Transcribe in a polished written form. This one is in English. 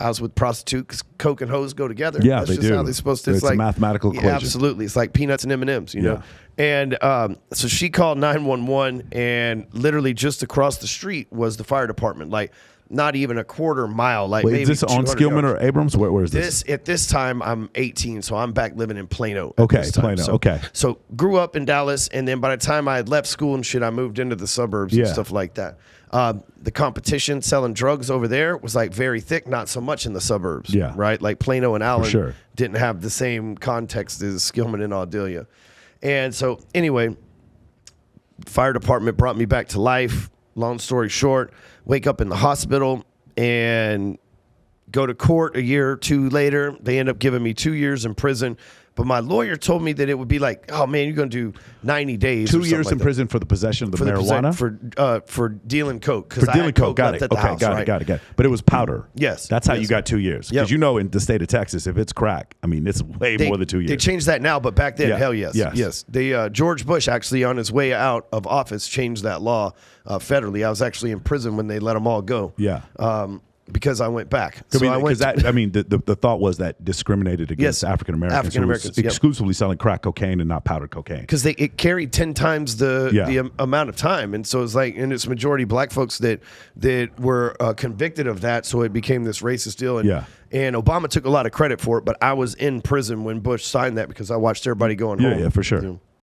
I was with prostitute because coke and hoes go together. Yeah, That's they just do. how they're supposed to. It's a mathematical equation. Absolutely. It's like peanuts and M&Ms, you know? And so she called 911, and literally just across the street was the fire department, like not even a quarter mile. Like, wait, maybe is this on Skillman or Abrams? Where is this? At this time, I'm 18, so I'm back living in Plano. Okay, Plano. Okay. So grew up in Dallas, and then by the time I had left school and shit, I moved into the suburbs and stuff like that. The competition selling drugs over there was like very thick, not so much in the suburbs. Yeah. Right? Like Plano and Allen didn't have the same context as Skillman and Audelia. And so anyway, fire department brought me back to life. Long story short, wake up in the hospital and go to court a year or two later. They end up giving me 2 years in prison. But my lawyer told me that it would be like, oh, man, you're going to do 90 days. 2 years in prison for the possession of the marijuana? For dealing coke. For dealing coke, got it. Okay, got it. But it was powder. Yes. That's how you got 2 years. Because you know in the state of Texas, if it's crack, I mean, it's way more than 2 years. They changed that now, but back then, hell yes. Yes. George Bush actually on his way out of office changed that law federally. I was actually in prison when they let them all go. Yeah. Because I went back. So the thought was that discriminated against African Americans exclusively selling crack cocaine and not powdered cocaine. Because it carried 10 times the amount of time, and so it's like, and it's majority black folks that were convicted of that. So it became this racist deal. And Obama took a lot of credit for it, but I was in prison when Bush signed that because I watched everybody going home. Yeah, for sure.